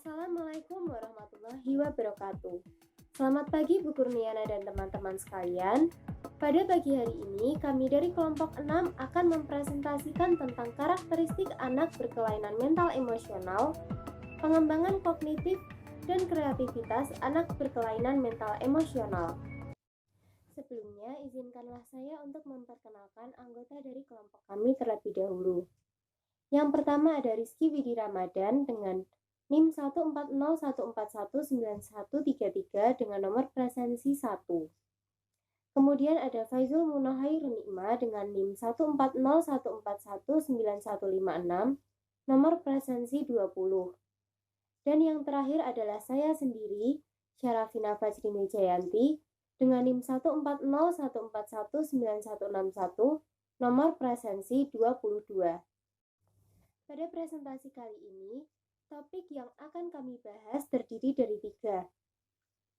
Assalamualaikum warahmatullahi wabarakatuh. Selamat pagi Bu Kurniana dan teman-teman sekalian. Pada pagi hari ini, kami dari kelompok 6 akan mempresentasikan tentang karakteristik anak berkelainan mental emosional, pengembangan kognitif, dan kreativitas anak berkelainan mental emosional. Sebelumnya, izinkanlah saya untuk memperkenalkan anggota dari kelompok kami terlebih dahulu. Yang pertama ada Rizky Widi Ramadan dengan NIM 14014191133 dengan nomor presensi 1. Kemudian ada Faizul Munahai Runikma dengan NIM 14014191156 nomor presensi 20. Dan yang terakhir adalah saya sendiri, Syarafina Fajrini Jayanti dengan NIM 14014191161 nomor presensi 22. Pada presentasi kali ini, topik yang akan kami bahas terdiri dari 3.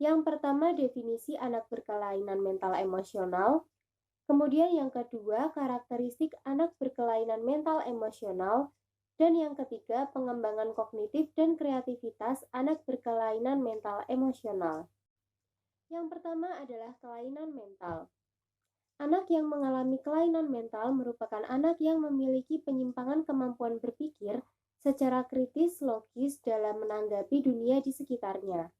Yang pertama, definisi anak berkelainan mental emosional. Kemudian yang kedua, karakteristik anak berkelainan mental emosional. Dan yang ketiga, pengembangan kognitif dan kreativitas anak berkelainan mental emosional. Yang pertama adalah kelainan mental. Anak yang mengalami kelainan mental merupakan anak yang memiliki penyimpangan kemampuan berpikir secara kritis logis dalam menanggapi dunia di sekitarnya.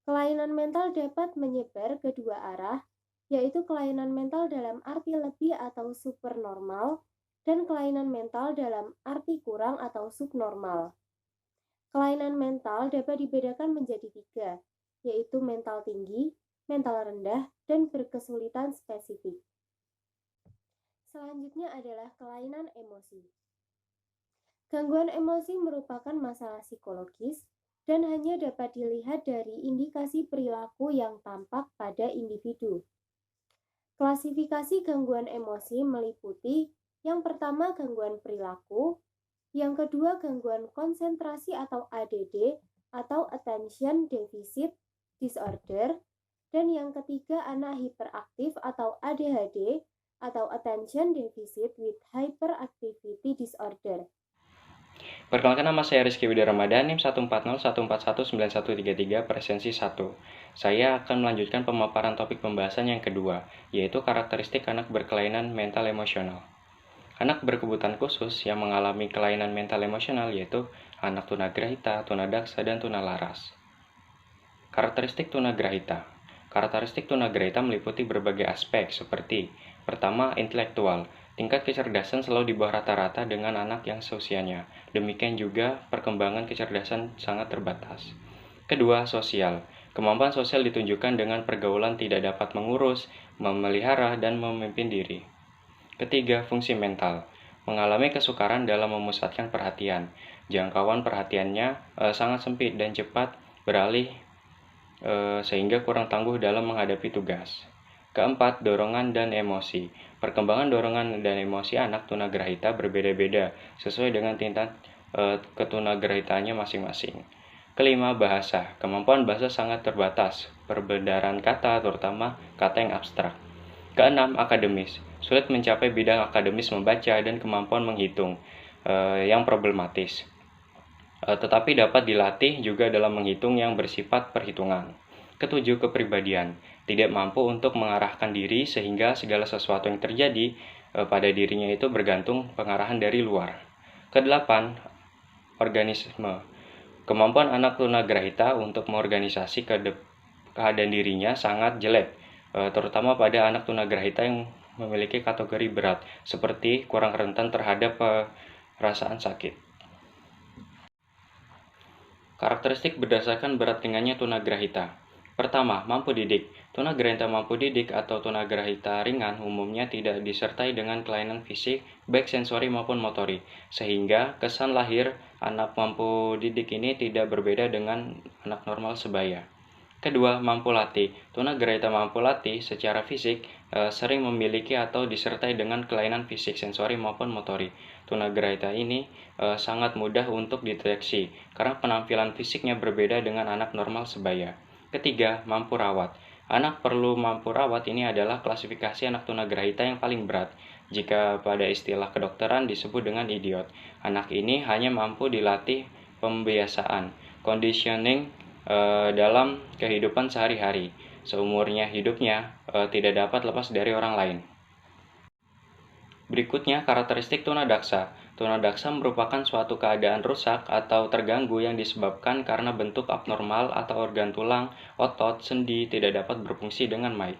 Kelainan mental dapat menyebar ke dua arah, yaitu kelainan mental dalam arti lebih atau supernormal dan kelainan mental dalam arti kurang atau subnormal. Kelainan mental dapat dibedakan menjadi 3, yaitu mental tinggi, mental rendah, dan berkesulitan spesifik. Selanjutnya adalah kelainan emosi. Gangguan emosi merupakan masalah psikologis dan hanya dapat dilihat dari indikasi perilaku yang tampak pada individu. Klasifikasi gangguan emosi meliputi yang pertama gangguan perilaku, yang kedua gangguan konsentrasi atau ADD atau Attention Deficit Disorder, dan yang ketiga anak hiperaktif atau ADHD atau Attention Deficit with Hyperactivity Disorder. Perkenalkan, nama saya Rizky Widi Ramadan, NIM 14014119133 presensi 1. Saya akan melanjutkan pemaparan topik pembahasan yang kedua, yaitu karakteristik anak berkelainan mental emosional. Anak berkebutuhan khusus yang mengalami kelainan mental emosional yaitu anak tunagrahita, tunadaksa, dan tunalaras. Karakteristik tunagrahita. Karakteristik tunagrahita meliputi berbagai aspek seperti: pertama, intelektual. Tingkat kecerdasan selalu di bawah rata-rata dengan anak yang seusianya. Demikian juga perkembangan kecerdasan sangat terbatas. Kedua, sosial. Kemampuan sosial ditunjukkan dengan pergaulan tidak dapat mengurus, memelihara, dan memimpin diri. Ketiga, fungsi mental. Mengalami kesukaran dalam memusatkan perhatian. Jangkauan perhatiannya sangat sempit dan cepat beralih sehingga kurang tangguh dalam menghadapi tugas. Keempat, dorongan dan emosi. Perkembangan dorongan dan emosi anak tunagrahita berbeda-beda sesuai dengan tingkat ketunagrahitaannya masing-masing. Kelima, bahasa. Kemampuan bahasa sangat terbatas, perbedaan kata, terutama kata yang abstrak. Keenam, akademis. Sulit mencapai bidang akademis membaca dan kemampuan menghitung yang problematis. Tetapi dapat dilatih juga dalam menghitung yang bersifat perhitungan. Ketujuh, kepribadian. Tidak mampu untuk mengarahkan diri sehingga segala sesuatu yang terjadi pada dirinya itu bergantung pengarahan dari luar. Kedelapan, organisme. Kemampuan anak tunagrahita untuk mengorganisasi keadaan dirinya sangat jelek, terutama pada anak tunagrahita yang memiliki kategori berat, seperti kurang rentan terhadap perasaan sakit. Karakteristik berdasarkan berat ringannya tunagrahita. Pertama, mampu didik. Tunagrahita mampu didik atau tunagrahita ringan umumnya tidak disertai dengan kelainan fisik, baik sensori maupun motorik, sehingga kesan lahir anak mampu didik ini tidak berbeda dengan anak normal sebaya. Kedua, mampu latih. Tunagrahita mampu latih secara fisik sering memiliki atau disertai dengan kelainan fisik, sensori maupun motorik. Tunagrahita ini sangat mudah untuk dideteksi karena penampilan fisiknya berbeda dengan anak normal sebaya. Ketiga, mampu rawat. Anak perlu mampu rawat ini adalah klasifikasi anak tunagrahita yang paling berat. Jika pada istilah kedokteran disebut dengan idiot. Anak ini hanya mampu dilatih pembiasaan, conditioning dalam kehidupan sehari-hari. Seumurnya hidupnya tidak dapat lepas dari orang lain. Berikutnya, karakteristik tunadaksa. Tunadaksa merupakan suatu keadaan rusak atau terganggu yang disebabkan karena bentuk abnormal atau organ tulang, otot, sendi tidak dapat berfungsi dengan baik.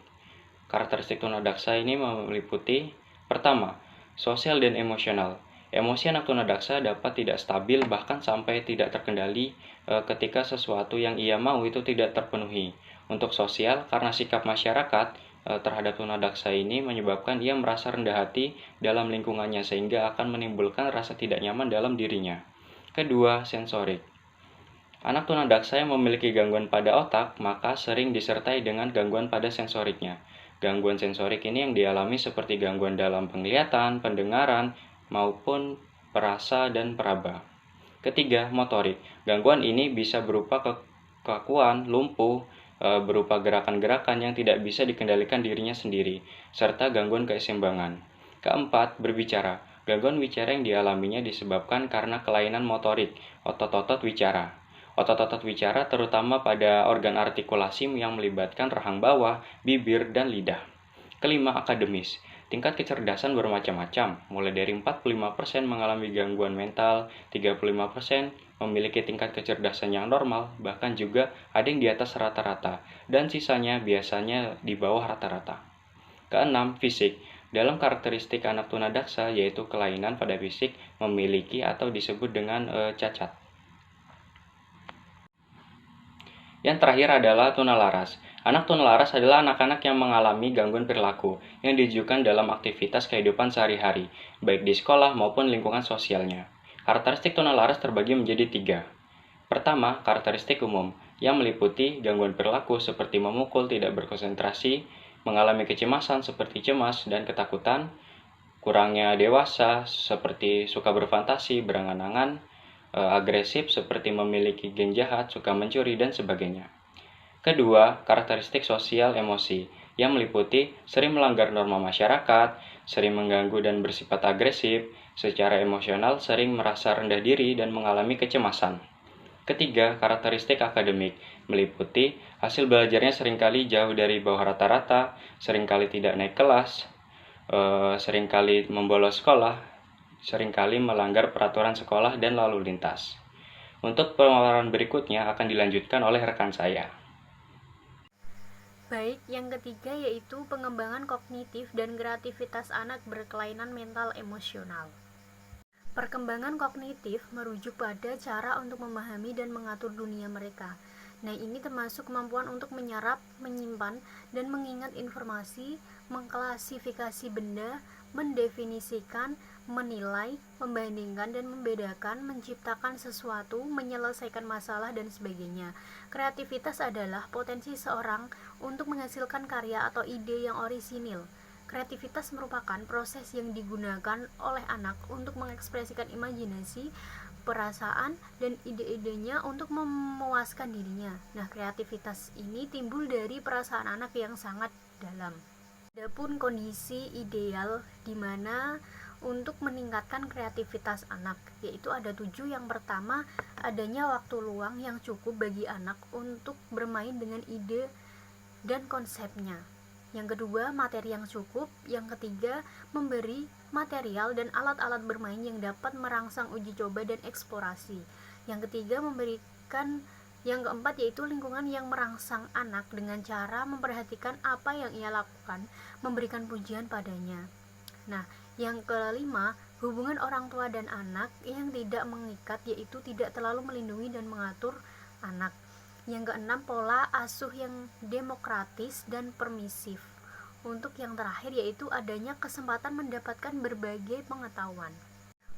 Karakteristik tunadaksa ini meliputi: pertama, sosial dan emosional. Emosi anak tunadaksa dapat tidak stabil bahkan sampai tidak terkendali ketika sesuatu yang ia mau itu tidak terpenuhi. Untuk sosial, karena sikap masyarakat terhadap tunadaksa ini menyebabkan ia merasa rendah hati dalam lingkungannya sehingga akan menimbulkan rasa tidak nyaman dalam dirinya. Kedua, sensorik. Anak tunadaksa yang memiliki gangguan pada otak maka sering disertai dengan gangguan pada sensoriknya. Gangguan sensorik ini yang dialami seperti gangguan dalam penglihatan, pendengaran, maupun perasa dan peraba. Ketiga, motorik. Gangguan ini bisa berupa kekakuan, lumpuh, berupa gerakan-gerakan yang tidak bisa dikendalikan dirinya sendiri, serta gangguan keseimbangan. Keempat, berbicara. Gangguan bicara yang dialaminya disebabkan karena kelainan motorik, otot-otot wicara. Otot-otot wicara terutama pada organ artikulasi yang melibatkan rahang bawah, bibir, dan lidah. Kelima, akademis. Tingkat kecerdasan bermacam-macam, mulai dari 45% mengalami gangguan mental, 35% memiliki tingkat kecerdasan yang normal, bahkan juga ada yang di atas rata-rata, dan sisanya biasanya di bawah rata-rata. Keenam, fisik. Dalam karakteristik anak tunadaksa, yaitu kelainan pada fisik, memiliki atau disebut dengan cacat. Yang terakhir adalah tunalaras. Anak tunalaras adalah anak-anak yang mengalami gangguan perilaku yang ditujukan dalam aktivitas kehidupan sehari-hari, baik di sekolah maupun lingkungan sosialnya. Karakteristik tunalaras terbagi menjadi 3. Pertama, karakteristik umum, yang meliputi gangguan perilaku seperti memukul, tidak berkonsentrasi, mengalami kecemasan seperti cemas dan ketakutan, kurangnya dewasa seperti suka berfantasi, berangan-angan, agresif seperti memiliki geng jahat, suka mencuri, dan sebagainya. Kedua, karakteristik sosial emosi, yang meliputi sering melanggar norma masyarakat, sering mengganggu dan bersifat agresif, secara emosional sering merasa rendah diri dan mengalami kecemasan. Ketiga, karakteristik akademik, meliputi hasil belajarnya seringkali jauh dari bawah rata-rata, seringkali tidak naik kelas, seringkali membolos sekolah, seringkali melanggar peraturan sekolah dan lalu lintas. Untuk pemaparan berikutnya akan dilanjutkan oleh rekan saya. Baik, yang ketiga yaitu pengembangan kognitif dan kreativitas anak berkelainan mental emosional. Perkembangan kognitif merujuk pada cara untuk memahami dan mengatur dunia mereka. Nah, ini termasuk kemampuan untuk menyerap, menyimpan, dan mengingat informasi, mengklasifikasi benda, mendefinisikan, menilai, membandingkan dan membedakan, menciptakan sesuatu, menyelesaikan masalah, dan sebagainya. Kreativitas adalah potensi seorang untuk menghasilkan karya atau ide yang orisinil. Kreativitas merupakan proses yang digunakan oleh anak untuk mengekspresikan imajinasi, perasaan, dan ide-idenya untuk memuaskan dirinya. Nah, kreativitas ini timbul dari perasaan anak yang sangat dalam. Adapun kondisi ideal di mana untuk meningkatkan kreativitas anak, yaitu ada 7. Yang pertama, adanya waktu luang yang cukup bagi anak untuk bermain dengan ide dan konsepnya. Yang kedua, materi yang cukup. Yang ketiga, memberi material dan alat-alat bermain yang dapat merangsang uji coba dan eksplorasi. Yang ketiga, yang keempat yaitu lingkungan yang merangsang anak dengan cara memperhatikan apa yang ia lakukan, memberikan pujian padanya. Nah, yang kelima, hubungan orang tua dan anak yang tidak mengikat, yaitu tidak terlalu melindungi dan mengatur anak. Yang keenam, pola asuh yang demokratis dan permisif. Untuk yang terakhir yaitu adanya kesempatan mendapatkan berbagai pengetahuan.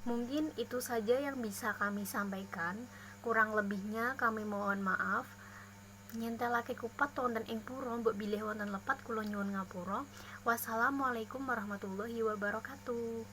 Mungkin itu saja yang bisa kami sampaikan. Kurang lebihnya kami mohon maaf. Nyentelake kupat wonten ing pura, mbok bilih wonten lepat, kula nyuwun ngapura. Wassalamualaikum warahmatullahi wabarakatuh.